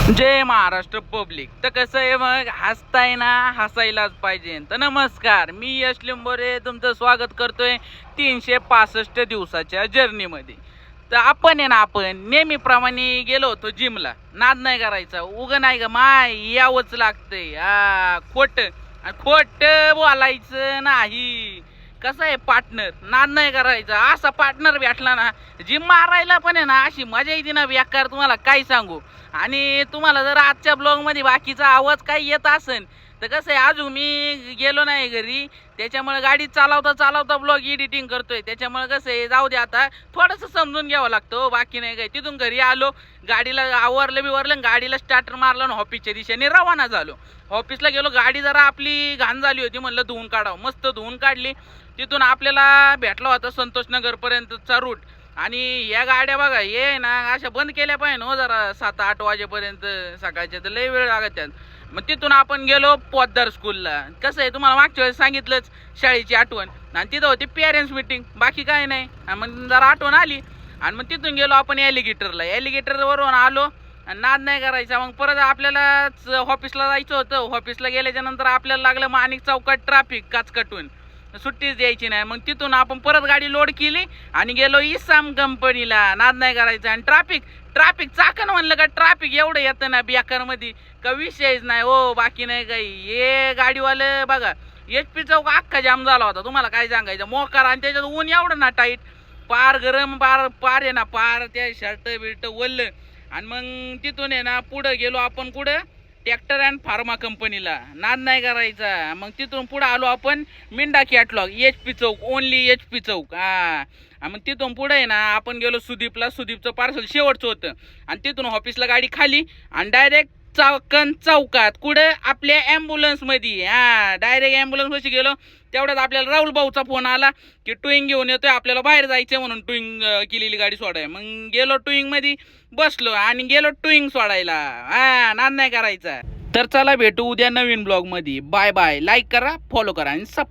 जय Maharashtra public. तर कसं आहे मग, हसताय ना, हसायलाच पाहिजे. तर नमस्कार, मी यश लिंबोरे तुमचं स्वागत करतोय 365 दिवसाच्या जर्नीमध्ये. तर आपण आहे ना, आपण नेहमीप्रमाणे गेलो होतो जिमला. नाद नाही करायचा, उगं नाही का माय यावंच लागतंय. खोट बोलायचं नाही. कसं आहे पार्टनर, नाद नाही करायचा. असा पार्टनर भेटला ना, जिम मारायला पण आहे ना अशी मजा येते ना बेकार, तुम्हाला काय सांगू. आणि तुम्हाला जर आजच्या ब्लॉगमध्ये बाकीचा आवाज काही येत असेल तर कसं आहे, अजून मी गेलो नाही घरी, त्याच्यामुळे गाडी चालवता चालवता ब्लॉग एडिटिंग करतोय. त्याच्यामुळे कसं आहे, जाऊ दे आता, थोडंसं समजून घ्यावं लागतं, बाकी नाही काय. तिथून घरी आलो, गाडीला आवरलं बिवरलं, गाडीला स्टार्टर मारलं आणि ऑफिसच्या दिशेने रवाना झालो. ऑफिसला गेलो, गाडी जरा आपली घाण झाली होती, म्हणलं धुवून काढावं. मस्त धुवून काढली. तिथून आपल्याला भेटला होता संतोषनगरपर्यंतचा रूट. आणि या गाड्या बघा, ये ना अशा बंद केल्या पाहिजे हो जरा 7-8 वाजेपर्यंत सकाळच्या, तर लय वेळ लागत त्यात. मग तिथून आपण गेलो पोद्दार स्कूलला. कसं आहे, तुम्हाला मागच्या वेळेस सांगितलंच, शाळेची आठवण. आणि तिथं होती पेरेंट्स मिटिंग, बाकी काय नाही. मग जरा आठवण आली आणि मग तिथून गेलो आपण ॲलिगेटरला. ॲलिगेटरवरून आलो आणि नाद नाही करायचा. मग परत आपल्याला ऑफिसला जायचं होतं. ऑफिसला गेल्याच्या नंतर आपल्याला लागलं माणिक चौकात ट्रॅफिक, काचकटून सुट्टीच द्यायची नाही. मग तिथून आपण परत गाडी लोड केली आणि गेलो इसाम कंपनीला. नाद नाही करायचा. आणि ट्रॅफिक चाकण म्हणलं का ट्रॅफिक एवढं येतं ना बेकारमध्ये का विषयच नाही हो, बाकी नाही काही. हे गाडीवाले बघा, HP चौक अख्खा जाम झाला होता, तुम्हाला काय सांगायचं. मोकार, आणि त्याच्यात ऊन एवढं ना टाईट, पार गरम, पार आहे ना, पार त्या शर्ट बिर्ट वल्ल. आणि मग तिथून आहे ना पुढं गेलो आपण, कुठं, ट्रॅक्टर अँड फार्मा कंपनीला. नाद नाही करायचा. मग तिथून पुढे आलो आपण मिंडा कॅटलॉग, HP चौक, ओनली HP चौक. मग तिथून पुढे आहे ना आपण गेलो सुदीपला. सुदीपचं पार्सल शेवटचं होतं. आणि तिथून ऑफिसला गाडी खाली आणि डायरेक्ट चौकात, कुठं, आपल्या ॲम्ब्युलन्समध्ये. डायरेक्ट ॲम्ब्युलन्समध्ये गेलो. तेवढ्यात आपल्याला राहुल भाऊचा फोन आला की टुईंग घेऊन येतोय, आपल्याला बाहेर जायचं म्हणून टुईंग केलेली गाडी सोडाय. मग गेलो टुईंगमध्ये, बसलो आणि गेलो टुईंग सोडायला. नाद नाही करायचा. तर चला भेटू उद्या नवीन ब्लॉगमध्ये. Bye bye. लाईक करा, फॉलो करा आणि सबस्क्राईब.